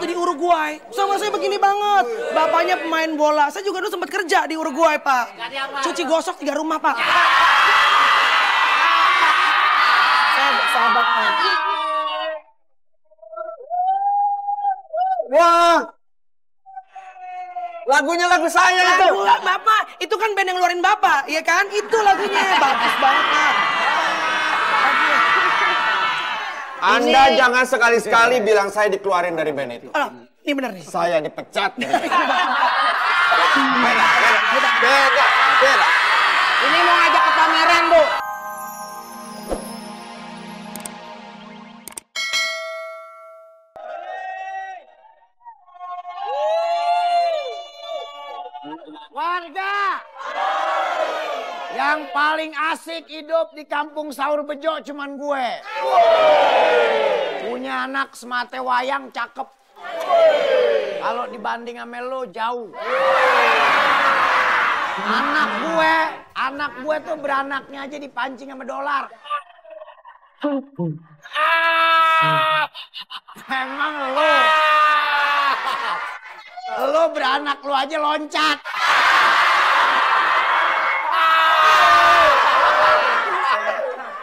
waktu di Uruguay. Sama saya begini banget. Bapaknya pemain bola. Saya juga dulu sempat kerja di Uruguay, Pak. Cuci gosok 3 rumah, Pak. Sahabat, Pak. Wah, lagunya lagu saya itu. Lagu Bapak, itu kan band yang ngeluarin Bapak, ya kan? Itu lagunya, bagus banget, Pak. Anda jangan sekali-sekali bilang saya dikeluarin dari band itu. Oh, ini benar nih. Saya dipecat. Beda. Ini mau ngajak ke pameran, Bu. Warga, yang paling asik hidup di kampung Saur Bejo cuman gue. Punya anak semate wayang cakep. Kalau dibanding sama lo jauh. Anak gue tuh beranaknya aja dipancing sama dolar. Emang lo beranak lo aja loncat.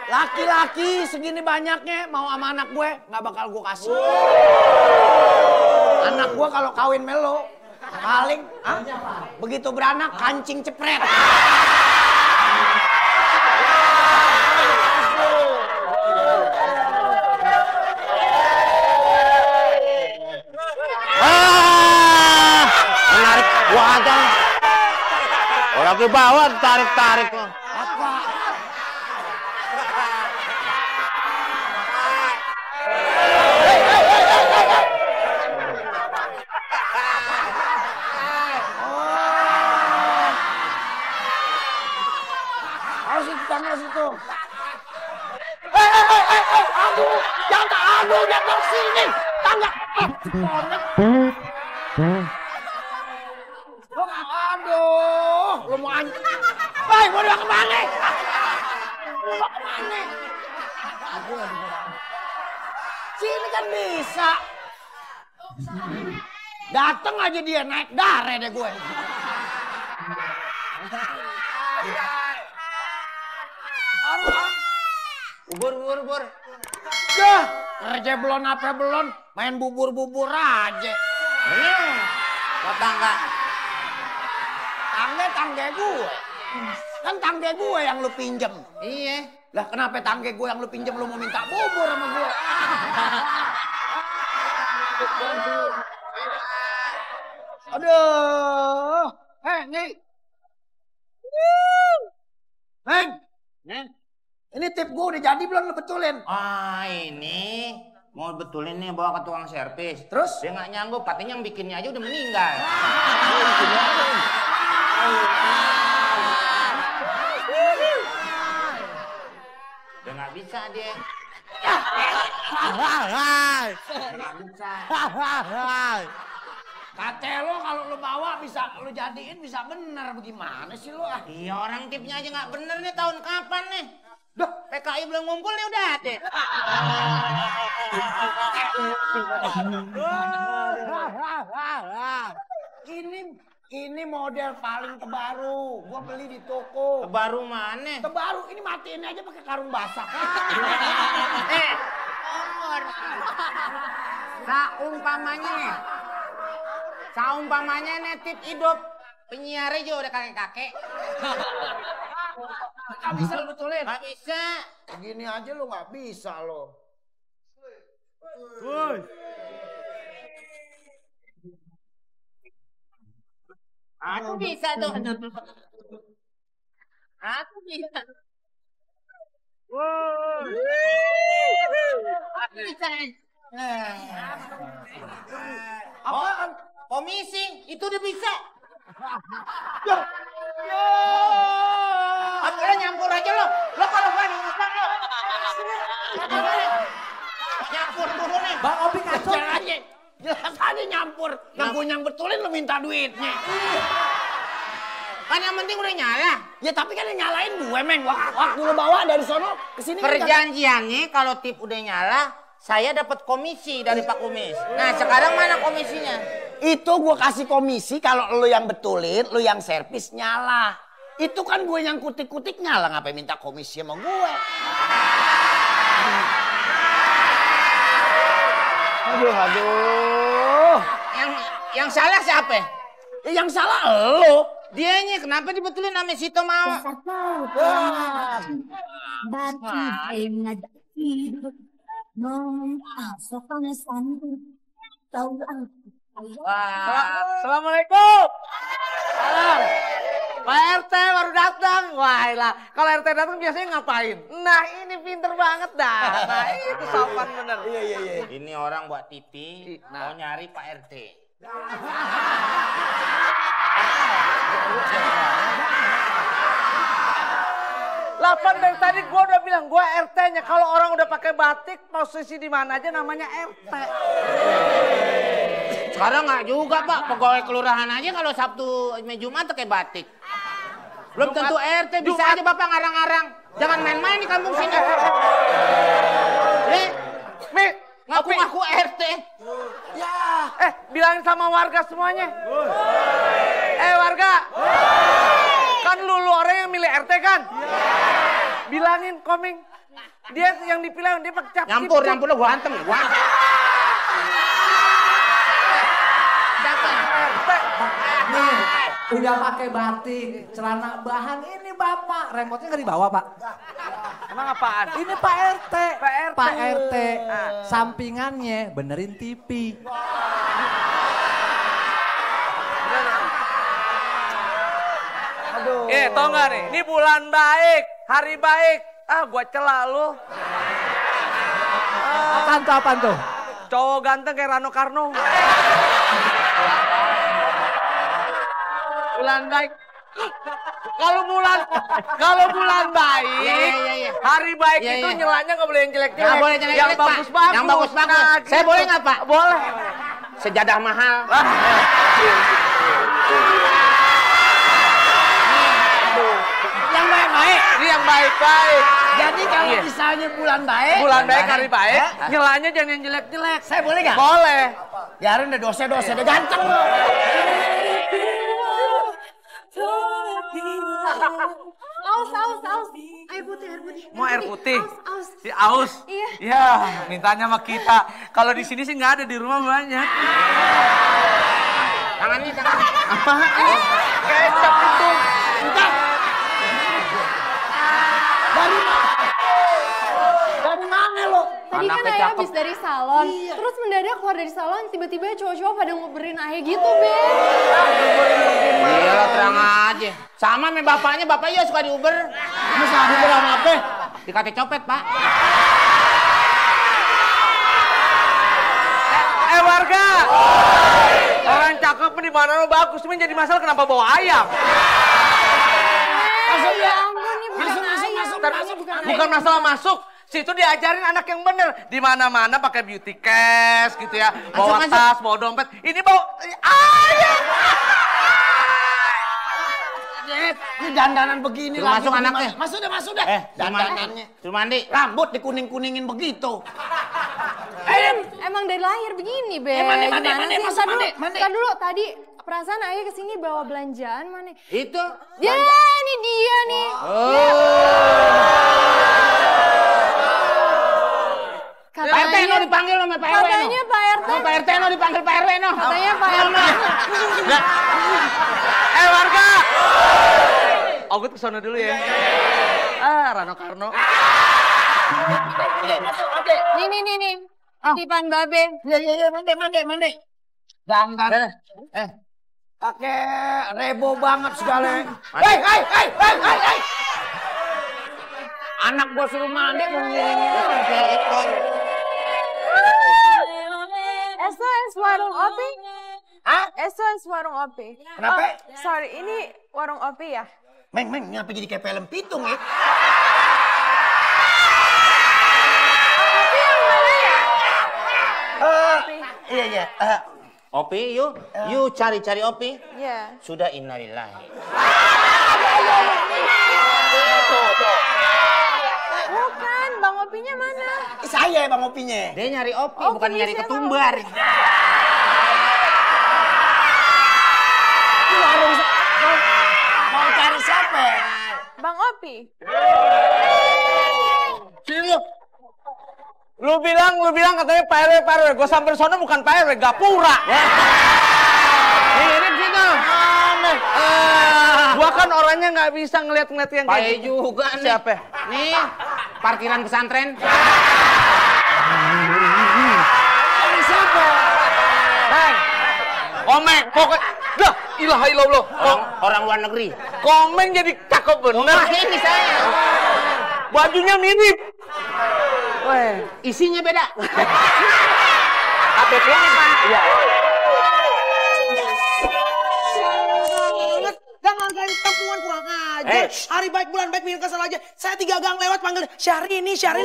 Laki-laki segini banyaknya mau sama anak gue nggak bakal gue kasih. Anak gue kalau kawin melo paling begitu beranak kancing cepret. Menarik gua aja. Kalau lagi bawa tarik-tarik lo. Apa? Harus itu. Aduh, jangan ke sini. Tangga. Aduh, lu mau anjing. Hei, mau dibawa kemana? Mau kemana? Sini kan bisa. Dateng aja dia naik dare deh gue. Bubur. Dah, kerja belum apa belum, main bubur aja. Tangga. Tangga gue. Kan tangga gue yang lu pinjem. Iya. Lah kenapa tangga gue yang lu pinjem lu mau minta bubur sama gue? Aduh. Nih. Neng. Ini tip gue udah jadi belum lu betulin? Ini mau betulin nih bawa ke tukang servis. Terus? Dia nggak nyanggup, katanya yang bikinnya aja udah meninggal. Udah nggak bisa dia. Nggak bisa. Kate lo kalau lu bawa bisa lu jadiin bisa bener. Bagaimana sih lu? Iya orang tipnya aja nggak bener nih, tahun kapan nih? Duh, PKI belum ngumpul nih udah deh. Ini model paling terbaru. Gua beli di toko. Terbaru mana? Terbaru ini matiin aja pakai karung basah. Saumpamanya nih tip hidup. Penyiarnya juga udah kakek-kakek. Gak bisa lu betulin. Gak bisa. Begini aja lu gak bisa lo. Aku bisa tuh. Aku bisa. Aku bisa. Apaan? Komisi, itu udah bisa. Akhirnya nyampur aja lo. Lo kalau gua ngomong lo. Nyampur turunnya. Bang Opi kacau aja. Jelas aja nyampur. Yang betulin lo minta duitnya. Kan yang penting udah nyala. Ya tapi kan yang nyalain gue, Meng. Waktu lo bawa dari sono ke sini. Perjanjiannya kalau tip udah nyala, saya dapat komisi dari Pak Kumis. Nah, sekarang mana komisinya? Itu gue kasih komisi kalau lo yang betulin, lo yang servis nyala. Itu kan gue yang kutik-kutik nyala, ngapain minta komisi sama gue? Aduh. Yang salah siapa? Yang salah lo. Dianya kenapa dibetulin sama si Tom Awak? Assalamualaikum. Salam. Pak RT baru datang. Wah, lah. Kalau RT datang biasanya ngapain? Nah, ini pinter banget dah. Nah, itu sopan bener. Iya. Ini orang buat TV, mau nyari Pak RT. Lapan dari tadi gua udah bilang gua RT-nya. Kalau orang udah pakai batik, posisi di mana aja namanya RT. Sekarang nggak juga Pak, pegawai kelurahan aja kalau Sabtu Jumat pakai batik. Belum tentu RT, bisa aja Bapak ngarang-ngarang. Jangan main-main di kampung sini. Ngaku-ngaku RT. Ya, bilangin sama warga semuanya. Warga. Kan lu orang yang milih RT kan? Bilangin koming. Dia yang dipilih, dia pakai cap. Nyampur lo gua antem. Nih, udah pakai batik, celana bahan ini Bapak. Remote-nya nggak dibawa, Pak. Emang apaan? Ini Pak RT. Pak RT. Sampingannya benerin TV. Aduh. Tau gak nih? Ini bulan baik, hari baik. Gua celak lu. Apaan tuh? Cowok ganteng kayak Rano Karno. Bulan baik. Kalau bulan baik, hari baik itu nyelanya nggak boleh yang jelek-jelek. Nggak boleh jelek-jelek, yang bagus-bagus. Yang bagus-bagus. Nah, Saya gitu. boleh nggak Pak? Boleh. Sejadah mahal. Yang baik-baik. Ini yang baik-baik. Jadi kalau misalnya bulan baik. Bulan baik, hari baik, nyelanya jangan yang jelek-jelek. Saya boleh nggak? Boleh. Biarin deh dosa-dosa, udah ganteng lo. Aus. Air putih. Mau air putih? Aus. Si aus? Iya. Ya, mintanya sama kita. Kalau di sini sih nggak ada, di rumah banyak. Tangan. Apa? Kecap itu. Enggak. Dari mana lo? Tadi kan Anaknya Ayah cakep. habis dari salon. Terus mendadak keluar dari salon, tiba-tiba cowok-cowok pada ngoberin Ayah gitu, Be. Iya lah, terang aja. Sama sama bapaknya suka diuber. Masa diuber sama apa? Dikata copet, Pak. Warga. Orang cakep di mana lo bagus, cuma jadi masalah kenapa bawa ayam? Ya ampun, nih bukan Ayah. Bukan masalah masuk. Situ diajarin anak yang bener. Di mana-mana pakai beauty cash gitu ya. Bawa tas, bawa dompet. Ini bawa ayam. Ini dandanan begini Suruh masuk anaknya. Masuk dah. Dandanannya. Suruh mandi. Rambut dikuning-kuningin begitu. Emang dari lahir begini, Be. Mandi, Gimana sih? masuk, mandi. Ntar dulu, tadi perasaan Ayah kesini bawa belanjaan mana? Itu. Ya, ini dia nih. Pak RT no dipanggil sama Pak RW no. Katanya Pak RT. Pak RT no dipanggil Pak RW no. Katanya Pak RT. Warga. Ogut kesana dulu ya. Rano Karno. Nih. Tipan Babe. Iya, mandi. Dandan. Pakai rebo banget segala. Hei. Anak gua suruh mandi mau SOS Warung Opi? Hah? SOS Warung Opi. Kenapa? Oh, sorry, ini Warung Opi ya? Meng, ngapa jadi kayak film pitung ya? Opi yang mana ya? Iya. Opi, you cari-cari Opi. Iya. Sudah innalillahi. Bukan, Bang Opinya mana? Saya Bang Opinya. Dia nyari Opi, Oh, bukan nyari kumisnya ketumbar. Mau cari siapa? Bang Opi. Sini lu bilang katanya Pak RW. Gue sampai sono bukan Pak RW, Gapura. Ini sini. Aneh. Gua kan orangnya nggak bisa ngeliat yang kayak Pakai gitu. juga nih. Siapa? Nih, parkiran pesantren. Ini siapa? Hei, Komeng, pokoknya. Dah, ilaha illallah. Orang luar negeri. Komeng jadi cakep bener. Nah, ini saya. Bajunya mirip. Weh, Isinya beda. update ini Pak. Iya. Jangan kayak tampungan kurang aja. Hari baik bulan baik bikin kesel aja. Saya 3 gang lewat panggil Syahrini kesel.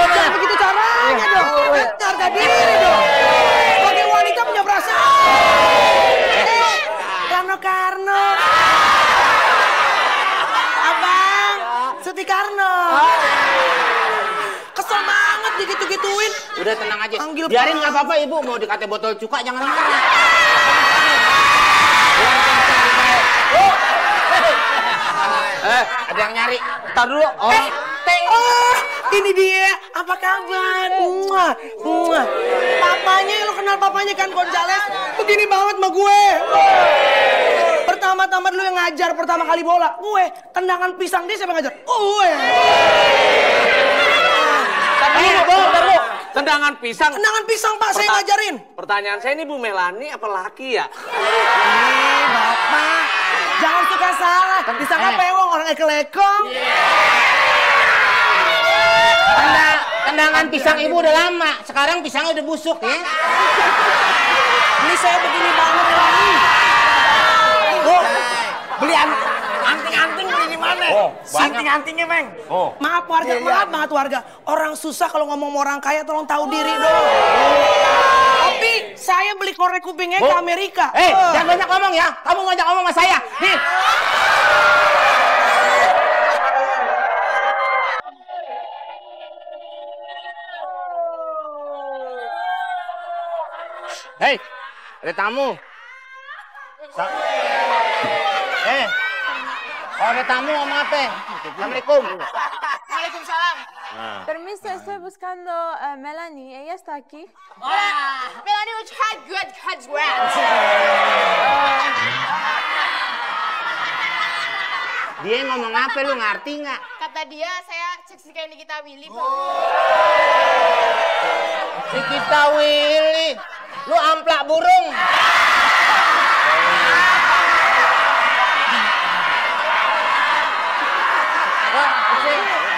Jangan begitu caranya dong. Harga diri dong. Sebagai wanita punya perasaan. Karno. Abang, Suti Karno. Kesel banget digitu-gituin. Udah tenang aja. Panggil Biarin Pak. nggak apa-apa ibu. Mau dikata botol cuka jangan marah. Ada yang nyari. Tar dulu. Oh, ini dia. Apa kabar? Muah. Papanya, lo kenal papanya kan Gonzales? Begini banget sama gue. Pertama-tama dulu yang ngajar pertama kali bola. Gue, tendangan pisang dia siapa yang ngajar? Gue. Tar dulu. Tendangan pisang. Tendangan pisang Pak, saya ngajarin. Pertanyaan saya ini Bu Melani apa laki ya? Bapak, jangan suka salah. Disangka pewong orang ekelekong. Tendangan pisang ibu udah lama. Sekarang pisangnya udah busuk ya. Ini saya begini banget lagi. Beli anting-anting beli di mana? Anting-antingnya, Meng. Maaf warga, maaf banget warga. Orang susah kalau ngomong sama orang kaya tolong tahu diri dong. Tapi saya beli korek kupingnya ke Amerika. Jangan banyak ngomong ya. Kamu ngajak ngomong sama saya. Nih. Hei, ada tamu. Kalau ada tamu ngomong apa? Assalamualaikum. Waalaikumsalam. Permiso, estoy buscando a Melanie. ¿Ella está aquí? Hola, Melanie, we tried good cuts well. Dia ngomong apa lu ngerti nggak? Kata dia, saya seksi kayak Nikita Willy, Pak. Si kita Willy, lu amplak burung.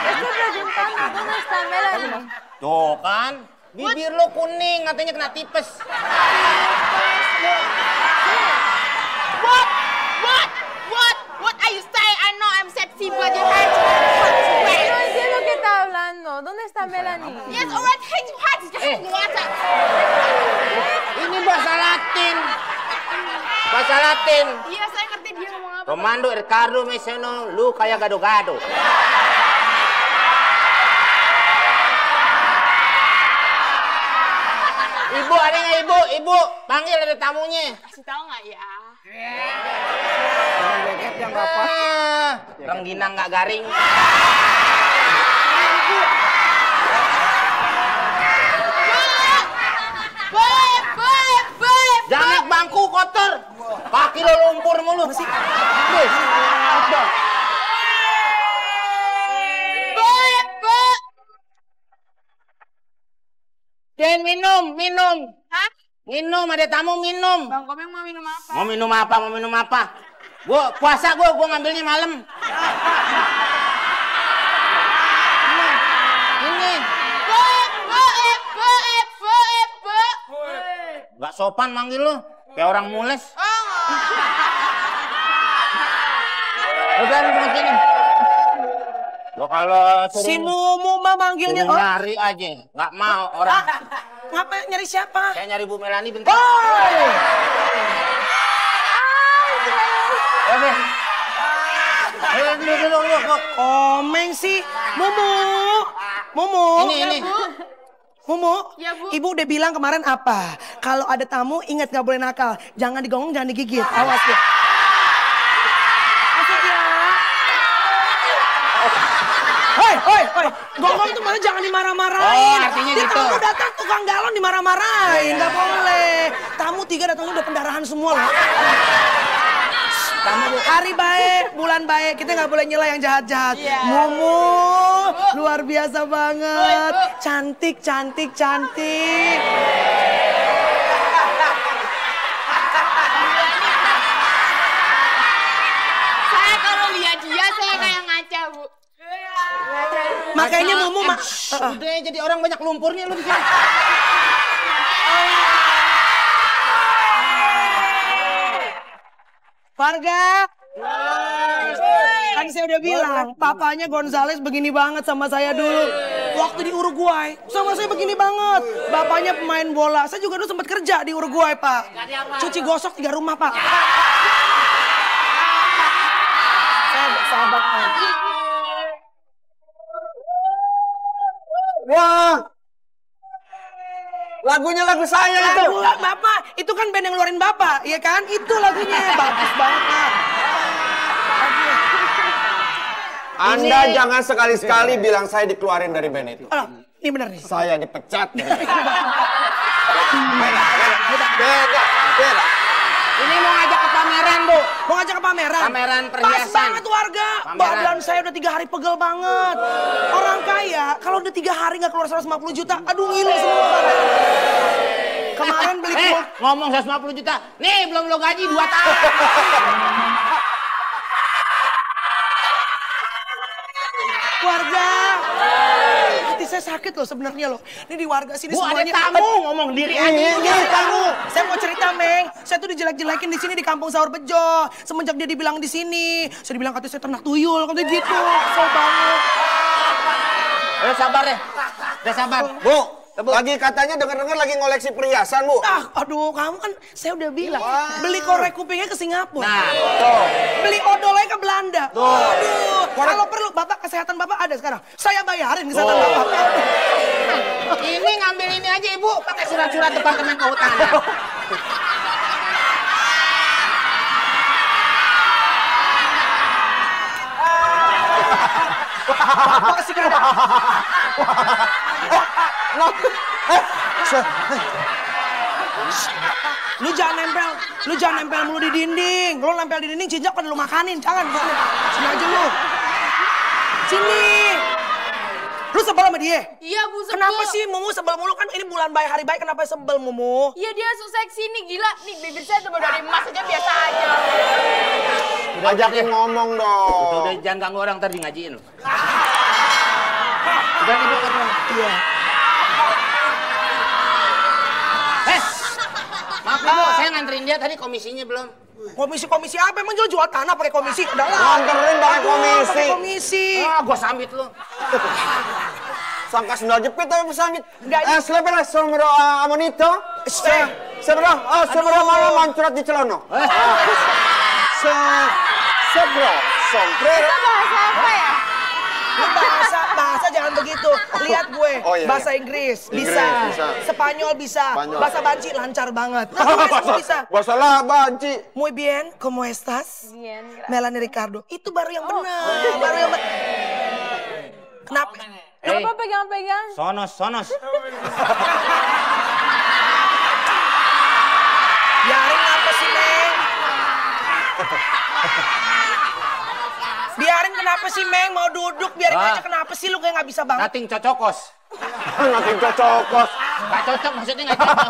Estoy preguntando dónde está Melanie. Tuh kan, bibir lu kuning, katanya kena tipes. What are you saying? I know I'm sexy, but you had to cuts No well. entiendo qué está hablando. ¿Dónde está Melanie? Yes, alright, change parts, just water. Ini bahasa Latin. Bahasa Latin. Iya, saya ngerti dia ngomong apa. Komando Ricardo Meseno, lu kayak gado-gado. Ibu, ada nggak ibu? Ibu, panggil ada tamunya. Kasih tahu nggak ya? Rengginang nggak garing. Jangan bangku kotor. Kaki lo lumpur mulu. Jangan minum. Hah? Minum, ada tamu minum. Bang Komeng mau minum apa? Mau minum apa? Gua puasa gua ngambilnya malam. Ini. Gak sopan manggil lu. Kayak orang mules. Udah lu sama sini. Lo kalau Si Mumu mah manggilnya. suruh nyari aja. Gak mau orang. Ngapa nyari siapa? Saya nyari Bu Melani bentar. Komeng sih. Mumu. Ini. Mumu, Ya, Bu. Ibu udah bilang kemarin apa? Kalau ada tamu ingat nggak boleh nakal. Jangan digonggong, jangan digigit. Awas ya. Asik ya. Hoi. Gonggong tuh malah jangan dimarah-marahin. Oh, artinya Dia gitu. tamu datang tukang galon dimarah-marahin. Nggak boleh. Tamu 3 datangnya udah pendarahan semua loh. Hari baik, bulan baik, kita nggak boleh nyela yang jahat-jahat. Mumu, luar biasa banget. Cantik. Saya kalau lihat dia, saya kayak ngaca, Bu. Makanya Mumu, Udah jadi orang banyak lumpurnya lu di sini. Varga. Kan saya udah bilang, papanya Gonzales begini banget sama saya dulu. Waktu di Uruguay, sama saya begini banget. Bapaknya pemain bola, saya juga dulu sempat kerja di Uruguay, Pak. Cuci gosok 3 rumah, Pak. Sahabat, Pak. Wah, lagunya lagu saya itu. Lagu Bapak, itu kan band yang ngeluarin Bapak, iya kan? Itu lagunya, bagus banget, Pak. Anda jangan sekali-sekali bilang saya dikeluarin dari band itu. Ini bener nih. Saya dipecat. Beda. Ini mau ngajak ke pameran, Bu. Mau ngajak ke pameran? Pameran perhiasan. Pas banget warga. Pameran. Badan saya udah 3 hari pegel banget. Orang kaya, kalau udah 3 hari nggak keluar 150 juta, aduh ngilu semua badan. Kemarin beli Ngomong 150 juta. Nih, belum lo gaji 2 tahun. warga. Hati saya sakit loh sebenarnya loh. Ini di warga sini Bu, semuanya. ada tamu ngomong diri aja. Tamu. Saya mau cerita, Meng. Saya tuh dijelek-jelekin di sini di Kampung Sahur Bejo. Semenjak dia dibilang di sini. Saya dibilang katanya saya ternak tuyul, katanya gitu. Kesel banget. Udah sabar deh. Udah sabar. Bu, lagi katanya dengar-dengar lagi ngoleksi perhiasan, Bu. Aduh, kamu kan saya udah bilang. Beli korek kupingnya ke Singapura. Nah, tuh. Beli odolnya ke Belanda. Aduh, kalau perlu Bapak kesehatan Bapak ada sekarang. Saya bayarin kesehatan Bapak. Ini ngambil ini aja Ibu, pakai surat-surat Departemen Kehutanan. Bapak sih kan. Lu jangan nempel mulu di dinding. Lu nempel di dinding cincak pada lu makanin, jangan. Sini aja lu. Sini. Lu sebel sama dia? Iya, Bu, sebel. Kenapa sih Mumu sebel mulu? Kan ini bulan baik, hari baik, kenapa sebel Mumu? Iya, dia so seksi nih, gila. Nih, bibir saya tebal dari emas aja biasa aja. Udah ajakin ngomong dong. Udah jangan ganggu orang, ntar di ngajiin lu. Udah Ibu ketemu. Iya. Maaf Bu, saya nganterin dia tadi komisinya belum. Komisi apa? Emang jual tanah pakai komisi? Udah lah. Nganterin pakai komisi. Pakai komisi. Gua sambit lu. Sangka sendal jepit tapi bersambit. Enggak. Slepera somro amonito. Sebro malam mancurat di celono. Sebro sombrero. Itu bahasa apa ya? Lu bahasa jangan begitu. Lihat gue, Oh, iya, bahasa iya. Inggris Inggris bisa. bisa. Spanyol bisa. Spanyol. Bahasa Banci lancar banget. Nah, bisa. Bahasa lah banci. Muy bien, ¿cómo estás? Bien, gracias. Melanie Ricardo. Itu baru yang benar. Baru yang benar. Kenapa? Kenapa pegang-pegang? Sonos. Biarin apa sih, Meng? Biarin kenapa sih, Meng? Mau duduk, biarin aja. Kenapa sih lu kayak nggak bisa banget? Nating cocokos. Nating cocokos. Gak cocok maksudnya gak cocok.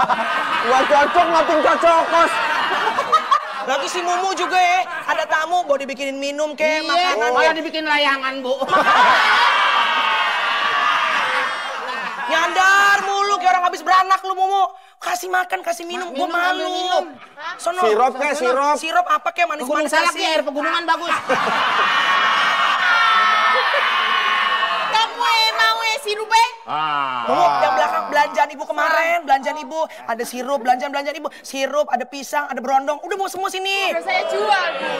Gak cocok nating cocokos. Lagi si Mumu juga ya, ada tamu, mau dibikinin minum kayak makanan. Malah dibikin layangan, Bu. Nyandar mulu kayak orang habis beranak lu Mumu. Kasih makan, kasih minum, gua malu. minum. Sono. Sirop kayak sirop. Sirop apa kayak Gunung manis-manis Salak kasih. nih, air pegunungan bagus. Kamu mau sirupnya? Mumu yang belakang belanjaan ibu kemarin, belanjaan ibu. Ada sirup, belanjaan ibu. Sirup, ada pisang, ada berondong. Udah bawa semua sini. Udah saya jual, Bu.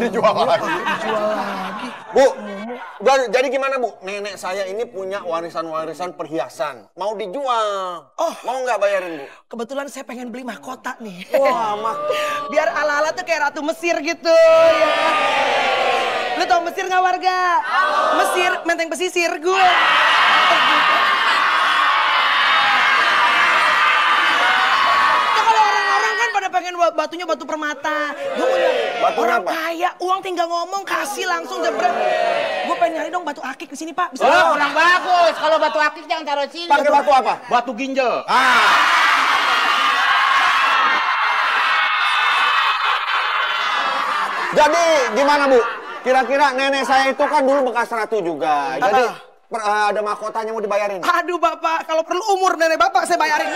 Dijual lagi. Dijual lagi. Bu, jadi gimana Bu? Nenek saya ini punya warisan-warisan perhiasan. Mau dijual. Oh. Mau nggak bayarin Bu? Kebetulan saya pengen beli mahkota nih. Wah, biar ala-ala tuh kayak Ratu Mesir gitu ya. Lu tau Mesir nggak warga? Mesir, menteng pesisir gue. Ya kalau orang-orang kan pada pengen batunya batu permata. Gue punya orang kaya, uang tinggal ngomong kasih langsung jebret. Gue pengen nyari dong batu akik di sini Pak. Bisa kurang bagus. Kalau batu akik jangan taruh sini. Pakai batu apa? Batu ginjal. Jadi gimana Bu? Kira-kira nenek saya itu kan dulu bekas ratu juga. Jadi ada mahkotanya mau dibayarin. Aduh Bapak, kalau perlu umur nenek Bapak saya bayarin.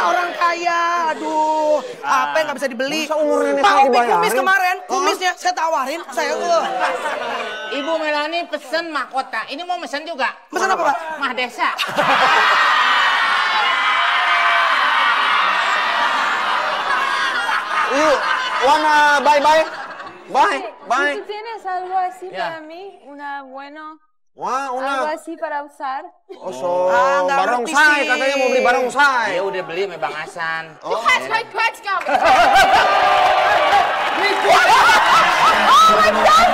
Orang kaya. Aduh, apa yang nggak bisa dibeli? Masa umur nenek Pak saya Upi dibayarin? kumis kemarin, kumisnya saya tawarin, saya Ibu Melani pesen mahkota. Ini mau mesen juga. Mesen apa Pak? Mah desa. Wanna bye. ¿Tú tienes algo así para mí? Algo así para usar? Barongsai, katanya mau beli barongsai. Ya udah beli sama Bang Hasan. Kuat, kamu. Oh my God,